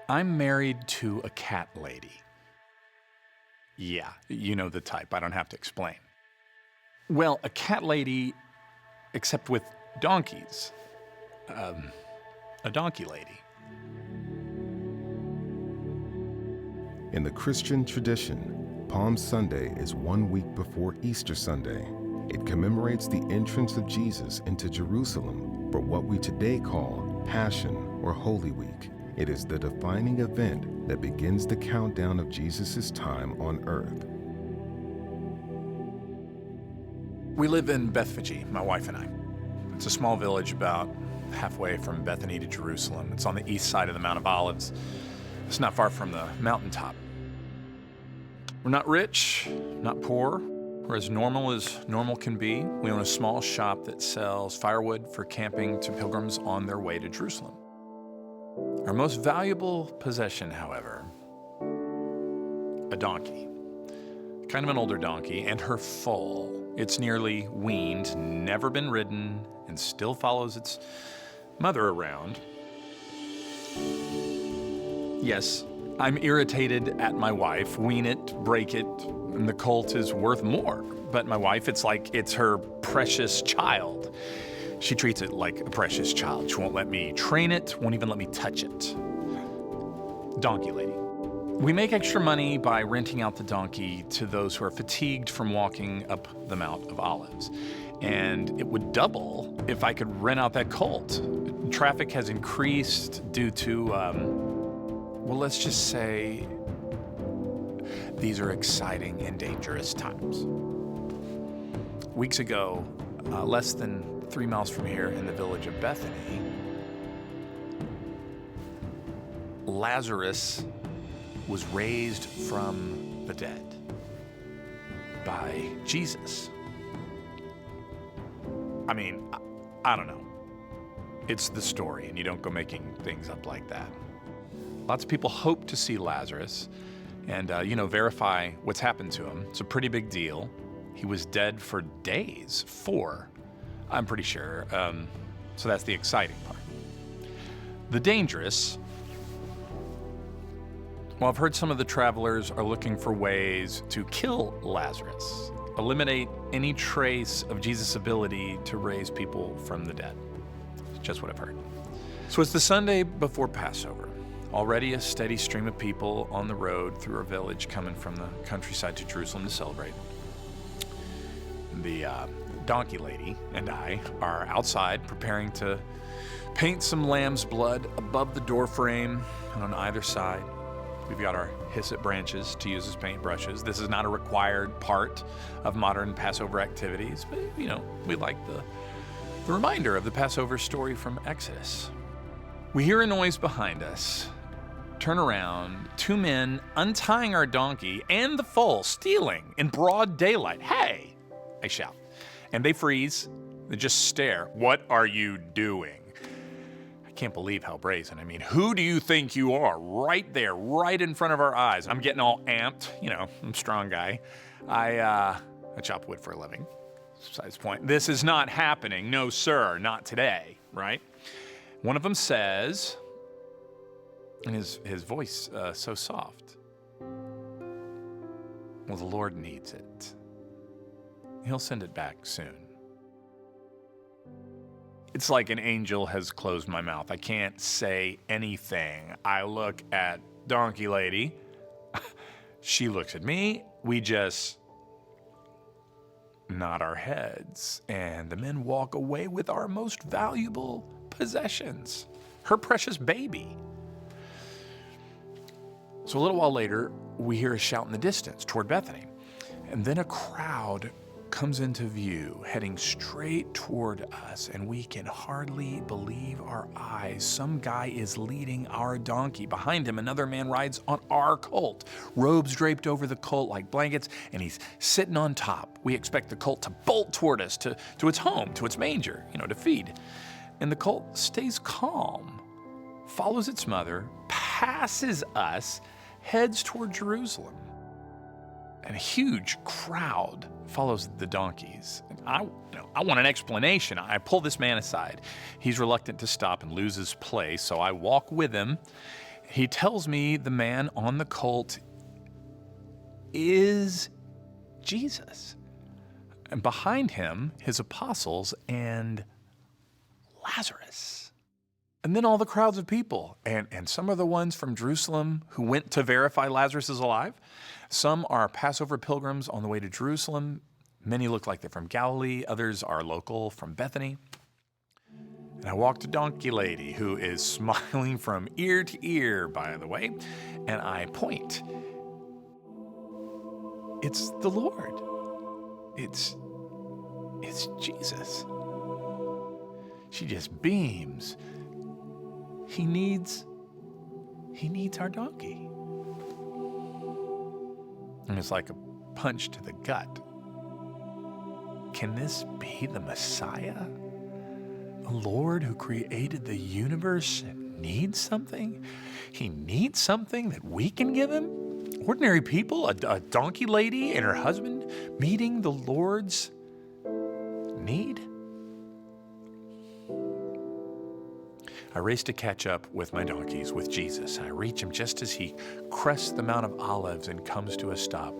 I'm married to a cat lady. Yeah, you know the type. I don't have to explain. Well, a cat lady, except with donkeys. A donkey lady. In the Christian tradition, Palm Sunday is 1 week before Easter Sunday. It commemorates the entrance of Jesus into Jerusalem for what we today call Passion or Holy Week. It is the defining event that begins the countdown of Jesus' time on earth. We live in Bethpage, my wife and I. It's a small village about halfway from Bethany to Jerusalem. It's on the east side of the Mount of Olives. It's not far from the mountaintop. We're not rich, not poor. We're as normal can be. We own a small shop that sells firewood for camping to pilgrims on their way to Jerusalem. Our most valuable possession, however, a donkey. Kind of an older donkey, and her foal. It's nearly weaned, never been ridden, and still follows its mother around. Yes, I'm irritated at my wife. Wean it, break it, and the colt is worth more. But my wife, it's like it's her precious child. She treats it like a precious child. She won't let me train it, won't even let me touch it. Donkey lady. We make extra money by renting out the donkey to those who are fatigued from walking up the Mount of Olives. And it would double if I could rent out that colt. Traffic has increased due to, well, let's just say these are exciting and dangerous times. Weeks ago, less than 3 miles from here in the village of Bethany, Lazarus was raised from the dead by Jesus. I mean, I don't know. It's the story, and you don't go making things up like that. Lots of people hope to see Lazarus and, verify what's happened to him. It's a pretty big deal. He was dead for days, 4, I'm pretty sure. So that's the exciting part. The dangerous, well, I've heard some of the travelers are looking for ways to kill Lazarus, eliminate any trace of Jesus' ability to raise people from the dead. It's just what I've heard. So it's the Sunday before Passover. Already a steady stream of people on the road through our village coming from the countryside to Jerusalem to celebrate. The donkey lady and I are outside preparing to paint some lamb's blood above the door frame and on either side. We've got our hyssop branches to use as paintbrushes. This is not a required part of modern Passover activities, but we like the reminder of the Passover story from Exodus. We hear a noise behind us. Turn around, 2 men untying our donkey and the foal, stealing in broad daylight. Hey, I shout. And they freeze. They just stare. What are you doing? I can't believe how brazen. I mean, who do you think you are? Right there, right in front of our eyes. I'm getting all amped. I'm a strong guy. I chop wood for a living. Besides the point. This is not happening. No, sir, not today, right? One of them says, and his voice so soft, well, the Lord needs it. He'll send it back soon. It's like an angel has closed my mouth. I can't say anything. I look at donkey lady. She looks at me. We just nod our heads, and the men walk away with our most valuable possessions, her precious baby. So a little while later, we hear a shout in the distance toward Bethany, and then a crowd comes into view, heading straight toward us, and we can hardly believe our eyes. Some guy is leading our donkey. Behind him, another man rides on our colt, robes draped over the colt like blankets, and he's sitting on top. We expect the colt to bolt toward us, to its home, to its manger, to feed. And the colt stays calm, follows its mother, passes us, heads toward Jerusalem. And a huge crowd follows the donkeys. And I want an explanation. I pull this man aside. He's reluctant to stop and lose his place, so I walk with him. he tells me the man on the colt is Jesus. And behind him, his apostles and Lazarus. And then all the crowds of people. And some are the ones from Jerusalem who went to verify Lazarus is alive. Some are Passover pilgrims on the way to Jerusalem. Many look like they're from Galilee. Others are local from Bethany. And I walked a donkey lady who is smiling from ear to ear, by the way. And I point. It's the Lord. It's Jesus. She just beams. He needs our donkey. And it's like a punch to the gut. Can this be the Messiah? The Lord who created the universe needs something? He needs something that we can give him? Ordinary people, a donkey lady and her husband meeting the Lord's need? I race to catch up with my donkeys, with Jesus. I reach him just as he crests the Mount of Olives and comes to a stop.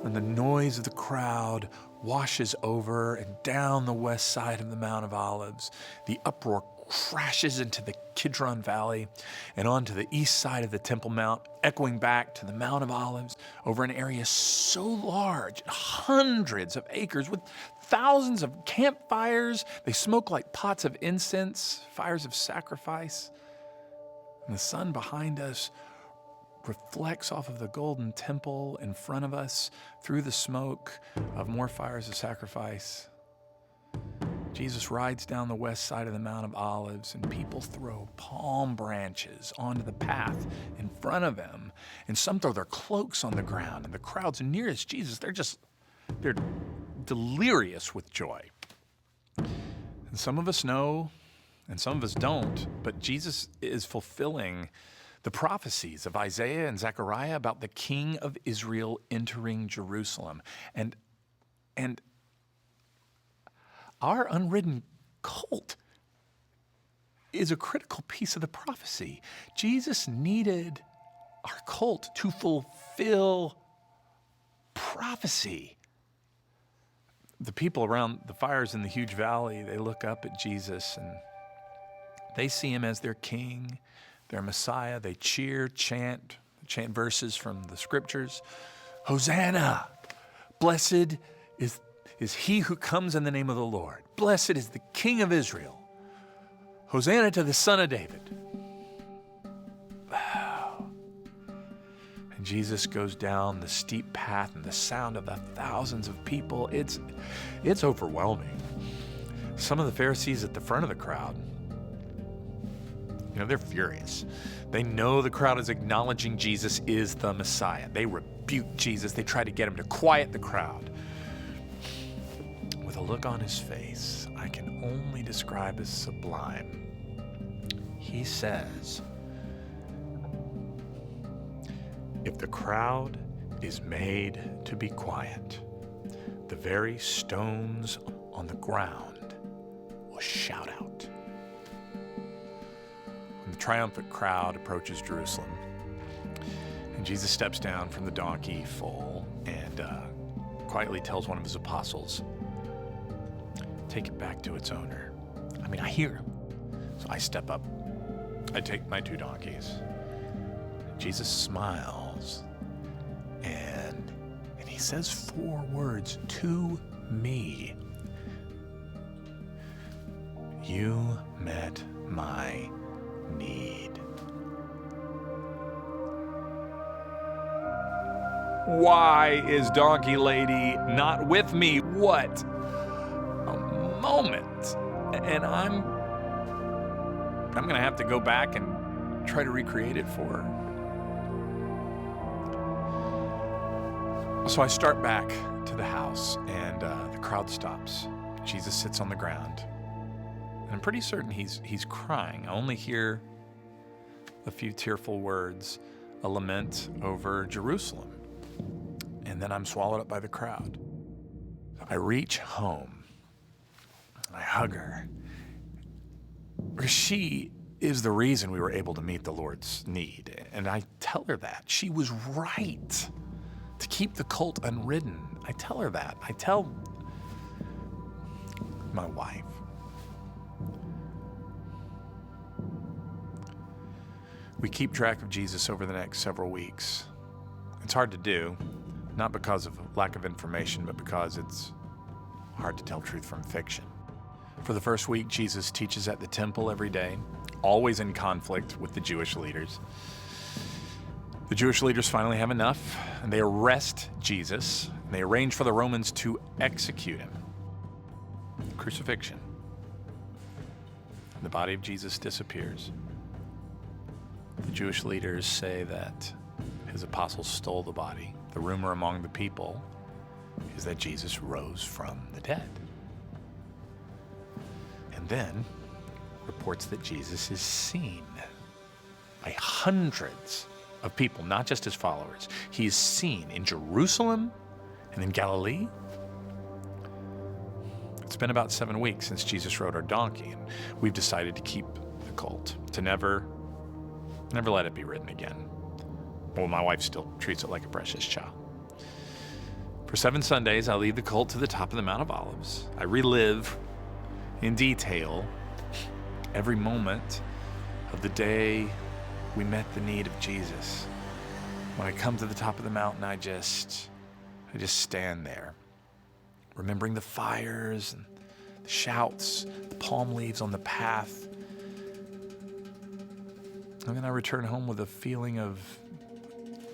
When the noise of the crowd washes over and down the west side of the Mount of Olives, the uproar crashes into the Kidron Valley and onto the east side of the Temple Mount, echoing back to the Mount of Olives over an area so large, hundreds of acres with thousands of campfires. They smoke like pots of incense, fires of sacrifice. And the sun behind us reflects off of the golden temple in front of us through the smoke of more fires of sacrifice. Jesus rides down the west side of the Mount of Olives, and people throw palm branches onto the path in front of him, and some throw their cloaks on the ground, and the crowds nearest Jesus, they're delirious with joy. And some of us know, and some of us don't, but Jesus is fulfilling the prophecies of Isaiah and Zechariah about the King of Israel entering Jerusalem. And our unridden colt is a critical piece of the prophecy. Jesus needed our colt to fulfill prophecy. The people around the fires in the huge valley, they look up at Jesus and they see him as their king, their Messiah. They cheer, chant verses from the scriptures. Hosanna! Blessed is he who comes in the name of the Lord. Blessed is the King of Israel. Hosanna to the Son of David. Wow. And Jesus goes down the steep path, and the sound of the thousands of people, it's overwhelming. Some of the Pharisees at the front of the crowd, they're furious. They know the crowd is acknowledging Jesus is the Messiah. They rebuke Jesus. They try to get him to quiet the crowd. With a look on his face I can only describe as sublime, he says, if the crowd is made to be quiet, the very stones on the ground will shout out. When the triumphant crowd approaches Jerusalem, and Jesus steps down from the donkey full and quietly tells one of his apostles, take it back to its owner. I hear him. So I step up. I take my two donkeys. Jesus smiles and he says 4 words to me. You met my need. Why is Donkey Lady not with me? What a moment. And I'm gonna have to go back and try to recreate it for her. So I start back to the house, and the crowd stops. Jesus sits on the ground, and I'm pretty certain he's crying. I only hear a few tearful words, a lament over Jerusalem, and then I'm swallowed up by the crowd. I reach home, and I hug her. She is the reason we were able to meet the Lord's need. And I tell her that. She was right to keep the colt unridden. I tell her that. I tell my wife. We keep track of Jesus over the next several weeks. It's hard to do, not because of lack of information, but because it's hard to tell truth from fiction. For the first week, Jesus teaches at the temple every day, always in conflict with the Jewish leaders. The Jewish leaders finally have enough, and they arrest Jesus, and they arrange for the Romans to execute him. Crucifixion. The body of Jesus disappears. The Jewish leaders say that his apostles stole the body. The rumor among the people is that Jesus rose from the dead. And then reports that Jesus is seen by hundreds of people, not just his followers. He is seen in Jerusalem and in Galilee. It's been about 7 weeks since Jesus rode our donkey, and we've decided to keep the colt, to never let it be ridden again. Well, my wife still treats it like a precious child. For 7 Sundays, I lead the colt to the top of the Mount of Olives. I relive in detail every moment of the day we met the need of Jesus. When I come to the top of the mountain, I just stand there, remembering the fires and the shouts, the palm leaves on the path. And then I return home with a feeling of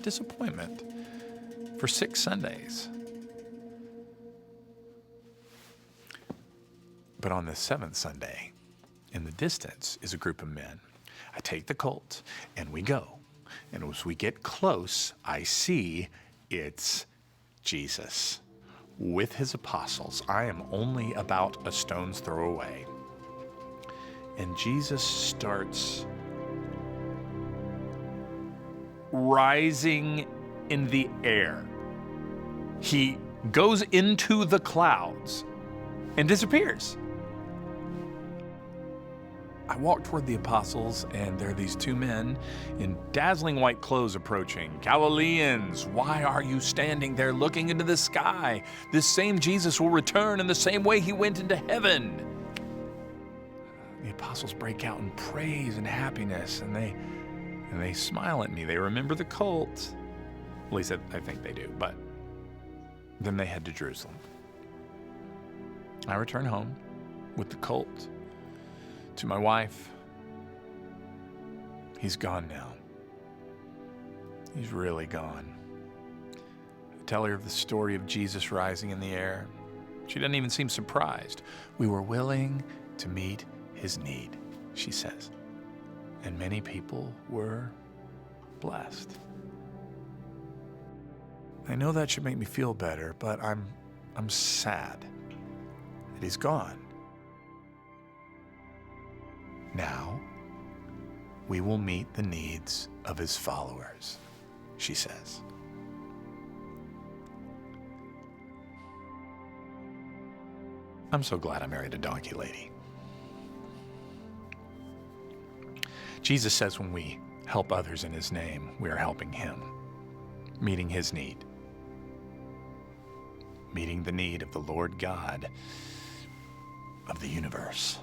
disappointment for 6 Sundays. But on the 7th Sunday, in the distance is a group of men. I take the colt and we go. And as we get close, I see it's Jesus with his apostles. I am only about a stone's throw away. And Jesus starts rising in the air. He goes into the clouds and disappears. I walk toward the apostles, and there are these 2 men in dazzling white clothes approaching. Galileans, why are you standing there looking into the sky? This same Jesus will return in the same way he went into heaven. The apostles break out in praise and happiness, and they smile at me. They remember the colt. At least I think they do, but then they head to Jerusalem. I return home with the colt to my wife. He's gone now. He's really gone. I tell her of the story of Jesus rising in the air. She doesn't even seem surprised. We were willing to meet his need, she says. And many people were blessed. I know that should make me feel better, but I'm sad that he's gone. Now, we will meet the needs of his followers, she says. I'm so glad I married a donkey lady. Jesus says when we help others in his name, we are helping him, meeting his need, meeting the need of the Lord God of the universe.